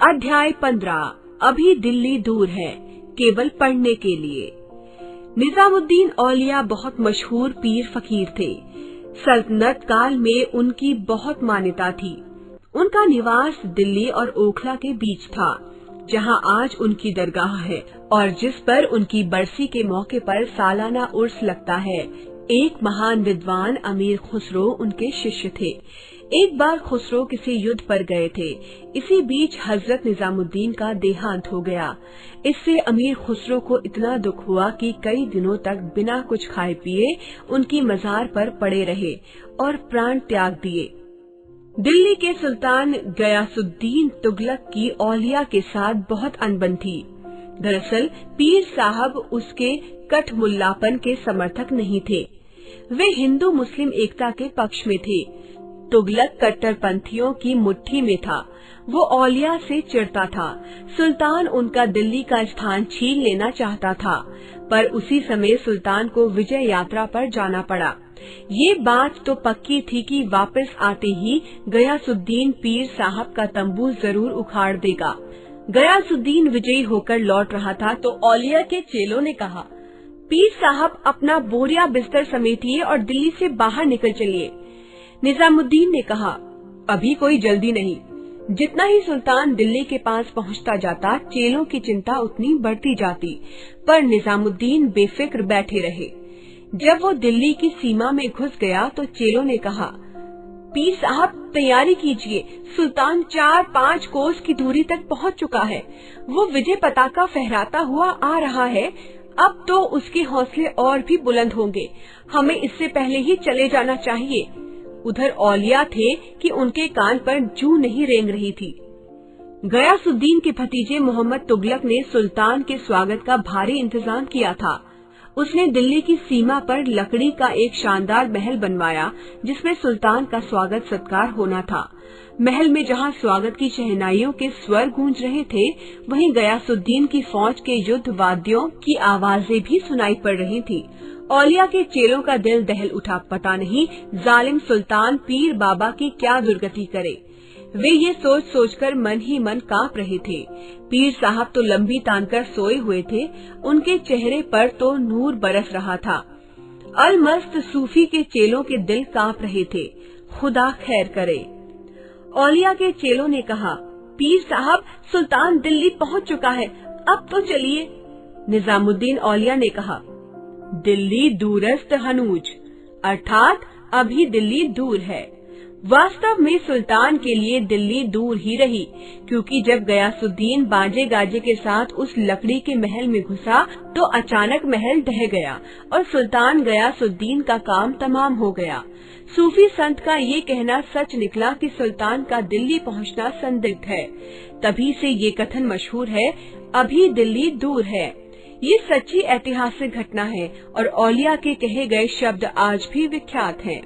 अध्याय 15। अभी दिल्ली दूर है, केवल पढ़ने के लिए। निजामुद्दीन औलिया बहुत मशहूर पीर फकीर थे। सल्तनत काल में उनकी बहुत मान्यता थी। उनका निवास दिल्ली और ओखला के बीच था, जहां आज उनकी दरगाह है और जिस पर उनकी बरसी के मौके पर सालाना उर्स लगता है। एक महान विद्वान अमीर खुसरो उनके शिष्य थे। एक बार खुसरो किसी युद्ध पर गए थे। इसी बीच हजरत निजामुद्दीन का देहांत हो गया। इससे अमीर खुसरो को इतना दुख हुआ कि कई दिनों तक बिना कुछ खाए पिए उनकी मजार पर पड़े रहे और प्राण त्याग दिए। दिल्ली के सुल्तान गयासुद्दीन तुगलक की औलिया के साथ बहुत अनबन थी। दरअसल पीर साहब उसके कठमुल्लापन के समर्थक नहीं थे। वे हिंदू मुस्लिम एकता के पक्ष में थे। तुगलक कट्टरपंथियों की मुट्ठी में था। वो औलिया से चिढ़ता था। सुल्तान उनका दिल्ली का स्थान छीन लेना चाहता था, पर उसी समय सुल्तान को विजय यात्रा पर जाना पड़ा। ये बात तो पक्की थी कि वापस आते ही गयासुद्दीन पीर साहब का तंबू जरूर उखाड़ देगा। गयासुद्दीन विजयी होकर लौट रहा था तो औलिया के चेलों ने कहा, पीर साहब अपना बोरिया बिस्तर समेटिए और दिल्ली से बाहर निकल चलिए। निजामुद्दीन ने कहा, अभी कोई जल्दी नहीं। जितना ही सुल्तान दिल्ली के पास पहुंचता जाता, चेलों की चिंता उतनी बढ़ती जाती, पर निजामुद्दीन बेफिक्र बैठे रहे। जब वो दिल्ली की सीमा में घुस गया तो चेलों ने कहा, पीर साहब तैयारी कीजिए, सुल्तान 4-5 कोस की दूरी तक पहुंच चुका है। वो विजय पताका फहराता हुआ आ रहा है। अब तो उसके हौसले और भी बुलंद होंगे। हमें इससे पहले ही चले जाना चाहिए। उधर औलिया थे कि उनके कान पर जू नहीं रेंग रही थी। गयासुद्दीन के भतीजे मोहम्मद तुगलक ने सुल्तान के स्वागत का भारी इंतजाम किया था। उसने दिल्ली की सीमा पर लकड़ी का एक शानदार महल बनवाया, जिसमें सुल्तान का स्वागत सत्कार होना था। महल में जहां स्वागत की शहनाइयों के स्वर गूंज रहे थे, वहीं गयासुद्दीन की फौज के युद्ध वाद्यों की आवाजें भी सुनाई पड़ रही थी। औलिया के चेलों का दिल दहल उठा। पता नहीं जालिम सुल्तान पीर बाबा की क्या दुर्गति करे। वे ये सोच सोचकर मन ही मन कांप रहे थे। पीर साहब तो लंबी तानकर सोए हुए थे। उनके चेहरे पर तो नूर बरस रहा था। अलमस्त सूफी के चेलों के दिल कांप रहे थे। खुदा खैर करे। औलिया के चेलों ने कहा, पीर साहब सुल्तान दिल्ली पहुंच चुका है, अब तो चलिए। निजामुद्दीन औलिया ने कहा, दिल्ली दूरस्त हनूज, अर्थात अभी दिल्ली दूर है। वास्तव में सुल्तान के लिए दिल्ली दूर ही रही, क्योंकि जब गयासुद्दीन बाजे गाजे के साथ उस लकड़ी के महल में घुसा तो अचानक महल ढह गया और सुल्तान गयासुद्दीन का काम तमाम हो गया। सूफी संत का ये कहना सच निकला कि सुल्तान का दिल्ली पहुंचना संदिग्ध है। तभी से ये कथन मशहूर है, अभी दिल्ली दूर है। ये सच्ची ऐतिहासिक घटना है और औलिया के कहे गए शब्द आज भी विख्यात हैं।